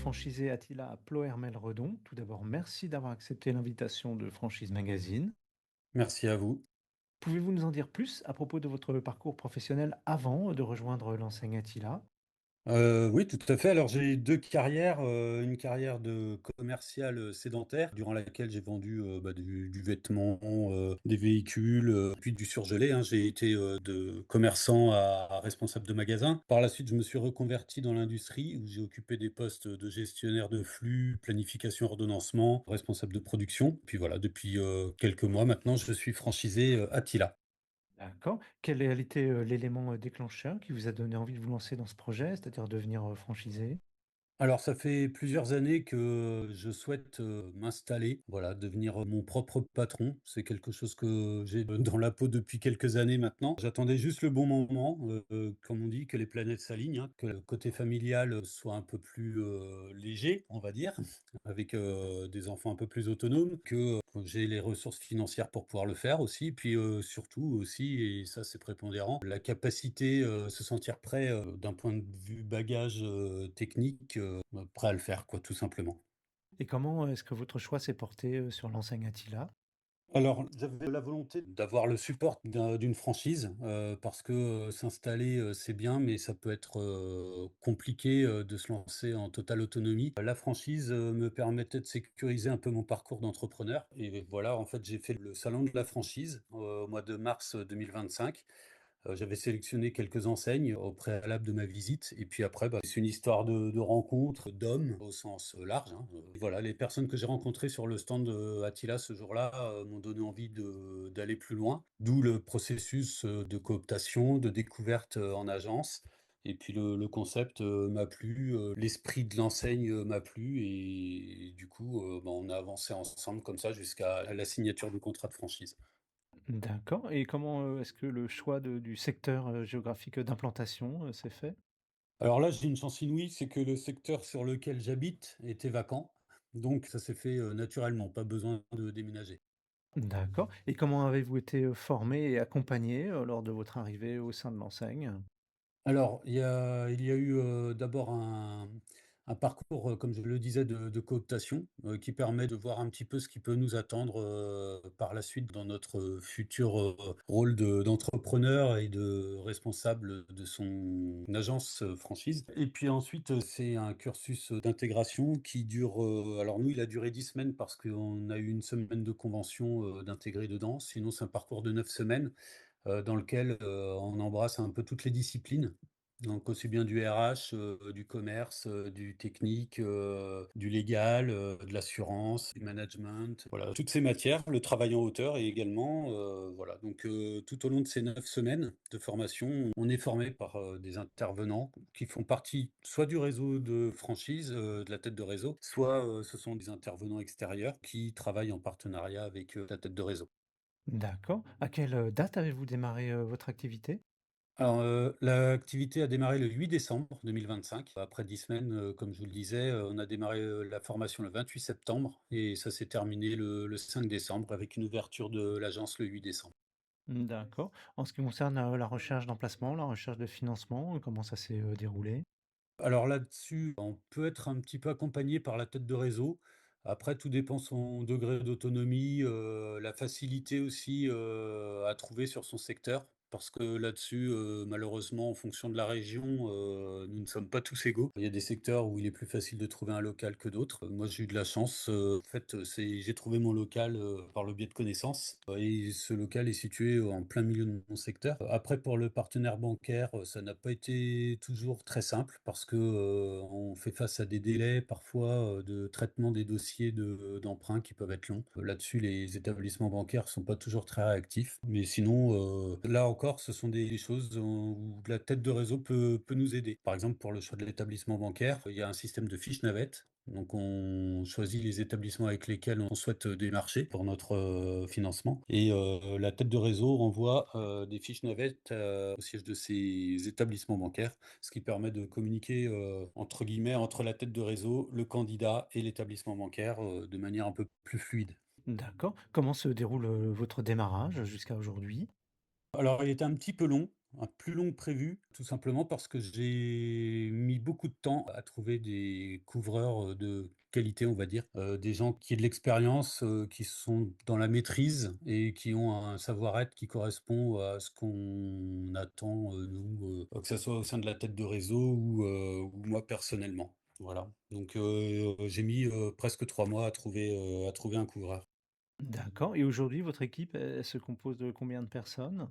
franchisé Attila à Ploërmel-Redon. Tout d'abord, merci d'avoir accepté l'invitation de Franchise Magazine. Merci à vous. Pouvez-vous nous en dire plus à propos de votre parcours professionnel avant de rejoindre l'enseigne Attila? Oui, tout à fait. Alors j'ai 2 carrières, une carrière de commercial, sédentaire durant laquelle j'ai vendu, du vêtement, des véhicules, puis du surgelé, hein. J'ai été, de commerçant à responsable de magasin. Par la suite, je me suis reconverti dans l'industrie où j'ai occupé des postes de gestionnaire de flux, planification, ordonnancement, responsable de production. Puis voilà, depuis, quelques mois maintenant, je suis franchisé, Attila. D'accord. Quel a été l'élément déclencheur qui vous a donné envie de vous lancer dans ce projet, c'est-à-dire devenir franchisé? Alors, ça fait plusieurs années que je souhaite, m'installer, voilà, devenir, mon propre patron. C'est quelque chose que j'ai dans la peau depuis quelques années maintenant. J'attendais juste le bon moment, comme on dit, que les planètes s'alignent, hein, que le côté familial, soit un peu plus, léger, on va dire, avec, des enfants un peu plus autonomes, que, j'ai les ressources financières pour pouvoir le faire aussi. Puis, surtout aussi, et ça c'est prépondérant, la capacité, se sentir prêt, d'un point de vue bagage, technique, prêt à le faire quoi, tout simplement. Et comment est-ce que votre choix s'est porté sur l'enseigne Attila? Alors, j'avais la volonté d'avoir le support d'une franchise, parce que, s'installer, c'est bien, mais ça peut être, compliqué, de se lancer en totale autonomie. La franchise, me permettait de sécuriser un peu mon parcours d'entrepreneur et voilà, en fait, j'ai fait le salon de la franchise, au mois de mars, 2025. J'avais sélectionné quelques enseignes au préalable de ma visite et puis après, c'est une histoire de rencontres, d'hommes au sens, large, hein, voilà, les personnes que j'ai rencontrées sur le stand de Attila ce jour-là, m'ont donné envie de d'aller plus loin. D'où le processus, de cooptation, de découverte, en agence et puis le concept, m'a plu, l'esprit de l'enseigne, m'a plu et du coup, on a avancé ensemble comme ça jusqu'à la signature du contrat de franchise. D'accord. Et comment est-ce que le choix du secteur géographique d'implantation s'est fait? Alors là, j'ai une chance inouïe, c'est que le secteur sur lequel j'habite était vacant, donc ça s'est fait, naturellement, pas besoin de déménager. D'accord. Et comment avez-vous été formé et accompagné lors de votre arrivée au sein de l'enseigne? Alors, il y a eu, d'abord un parcours, comme je le disais, de cooptation, qui permet de voir un petit peu ce qui peut nous attendre, par la suite dans notre, futur, rôle d'entrepreneur et de responsable de son agence, franchise. Et puis ensuite, c'est un cursus, d'intégration qui dure, alors nous, il a duré 10 semaines parce qu'on a eu une semaine de convention, d'intégrer dedans. Sinon, c'est un parcours de 9 semaines dans lequel, on embrasse un peu toutes les disciplines. Donc aussi bien du RH, du commerce, du technique, du légal, de l'assurance, du management, voilà, toutes ces matières, le travail en hauteur et également, voilà, donc tout au long de ces 9 semaines de formation, on est formé par, des intervenants qui font partie soit du réseau de franchise, de la tête de réseau, soit, ce sont des intervenants extérieurs qui travaillent en partenariat avec, la tête de réseau. D'accord. À quelle date avez-vous démarré votre activité? Alors, l'activité a démarré le 8 décembre 2025. Après 10 semaines, comme je vous le disais, on a démarré, la formation le 28 septembre et ça s'est terminé le 5 décembre avec une ouverture de l'agence le 8 décembre. D'accord. En ce qui concerne la recherche d'emplacement, la recherche de financement, comment ça s'est déroulé? Alors là-dessus, on peut être un petit peu accompagné par la tête de réseau. Après, tout dépend son degré d'autonomie, la facilité aussi, à trouver sur son secteur. Parce que là-dessus, malheureusement, en fonction de la région, nous ne sommes pas tous égaux. Il y a des secteurs où il est plus facile de trouver un local que d'autres. Moi, j'ai eu de la chance, en fait, j'ai trouvé mon local, par le biais de connaissances, et ce local est situé en plein milieu de mon secteur. Après pour le partenaire bancaire, ça n'a pas été toujours très simple parce que, on fait face à des délais parfois, de traitement des dossiers d'emprunt qui peuvent être longs. Là-dessus, les établissements bancaires sont pas toujours très réactifs. Mais sinon, là encore, ce sont des choses où la tête de réseau peut nous aider. Par exemple, pour le choix de l'établissement bancaire, il y a un système de fiches navettes. Donc on choisit les établissements avec lesquels on souhaite, démarcher pour notre, financement et la tête de réseau renvoie, des fiches navettes, au siège de ces établissements bancaires, ce qui permet de communiquer, entre guillemets «entre la tête de réseau, le candidat et l'établissement bancaire», de manière un peu plus fluide. D'accord. Comment se déroule votre démarrage jusqu'à aujourd'hui? Alors, il était un petit peu long plus long que prévu, tout simplement parce que j'ai mis beaucoup de temps à trouver des couvreurs, de qualité, on va dire, des gens qui aient de l'expérience, qui sont dans la maîtrise et qui ont un savoir-être qui correspond à ce qu'on attend, nous, que ça soit au sein de la tête de réseau ou moi personnellement. Voilà, donc j'ai mis, presque 3 mois à trouver un couvreur. D'accord, et aujourd'hui, votre équipe, elle se compose de combien de personnes?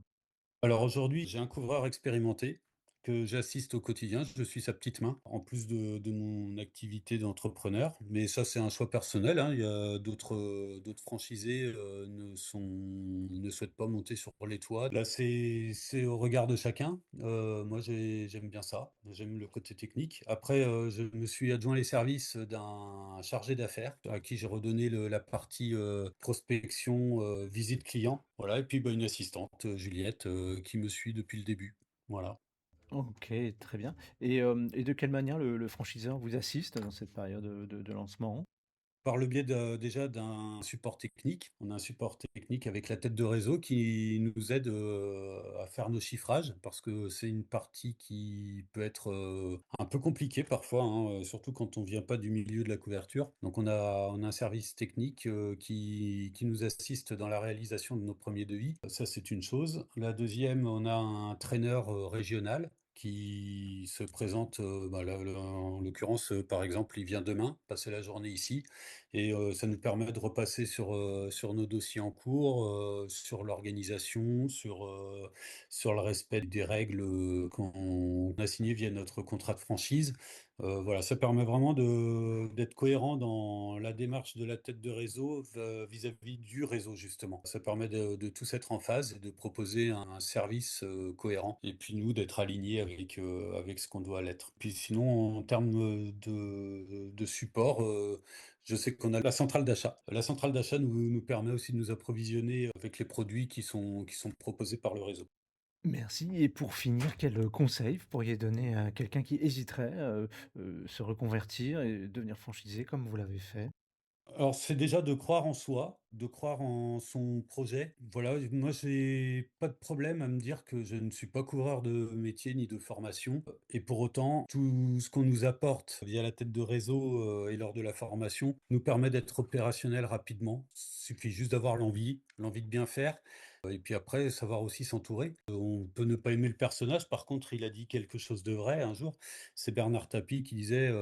Alors aujourd'hui, j'ai un couvreur expérimenté que j'assiste au quotidien. Je suis sa petite main, en plus de mon activité d'entrepreneur. Mais ça, c'est un choix personnel, hein. Il y a d'autres franchisés, ne souhaitent pas monter sur les toits. Là, c'est au regard de chacun. Moi, j'aime bien ça. J'aime le côté technique. Après, je me suis adjoint les services d'un chargé d'affaires à qui j'ai redonné la partie prospection, visite client. Voilà, et puis bah, une assistante, Juliette, qui me suit depuis le début. Voilà. OK, très bien, et de quelle manière le franchiseur vous assiste dans cette période, de lancement? Par le biais déjà d'un support technique. On a un support technique avec la tête de réseau qui nous aide, à faire nos chiffrages parce que c'est une partie qui peut être, un peu compliquée parfois, hein, surtout quand on vient pas du milieu de la couverture. Donc on a un service technique, qui nous assiste dans la réalisation de nos premiers devis. Ça, c'est une chose. La deuxième, on a un traîneur, régional qui se présente, bah, là, en l'occurrence, par exemple, il vient demain passer la journée ici. Et ça nous permet de repasser sur nos dossiers en cours, sur l'organisation, sur le respect des règles, qu'on a signées via notre contrat de franchise. Voilà, ça permet vraiment d'être cohérent dans la démarche de la tête de réseau vis-à-vis du réseau justement. Ça permet de tous être en phase et de proposer un service, cohérent et puis nous d'être alignés avec ce qu'on doit l'être. Puis sinon en termes, de support, je sais qu'on a la centrale d'achat. La centrale d'achat nous permet aussi de nous approvisionner avec les produits qui sont proposés par le réseau. Merci, et pour finir, quel conseil vous pourriez donner à quelqu'un qui hésiterait, se reconvertir et devenir franchisé comme vous l'avez fait? Alors, c'est déjà de croire en soi, de croire en son projet. Voilà, moi, j'ai pas de problème à me dire que je ne suis pas coureur de métier ni de formation. Et pour autant, tout ce qu'on nous apporte via la tête de réseau, et lors de la formation nous permet d'être opérationnel rapidement. Il suffit juste d'avoir l'envie de bien faire. Et puis après, savoir aussi s'entourer. On peut ne pas aimer le personnage. Par contre, il a dit quelque chose de vrai un jour. C'est Bernard Tapie qui disait,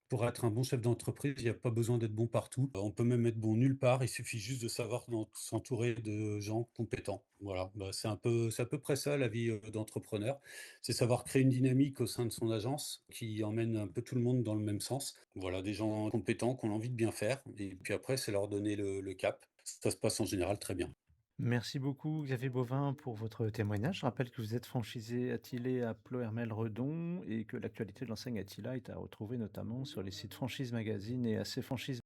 pour être un bon chef d'entreprise, il y a pas besoin d'être bon partout. On peut même être bon nulle part, il suffit juste de savoir s'entourer de gens compétents. Voilà, bah, c'est à peu près ça la vie, d'entrepreneur. C'est savoir créer une dynamique au sein de son agence qui emmène un peu tout le monde dans le même sens. Voilà, des gens compétents qui ont envie de bien faire et puis après, c'est leur donner le cap. Ça se passe en général très bien. Merci beaucoup Xavier Bovin pour votre témoignage. Je rappelle que vous êtes franchisé Attilet à Ploërmel-Redon et que l'actualité de l'enseigne Attila est à retrouver notamment sur les sites Franchise Magazine et AC Franchise.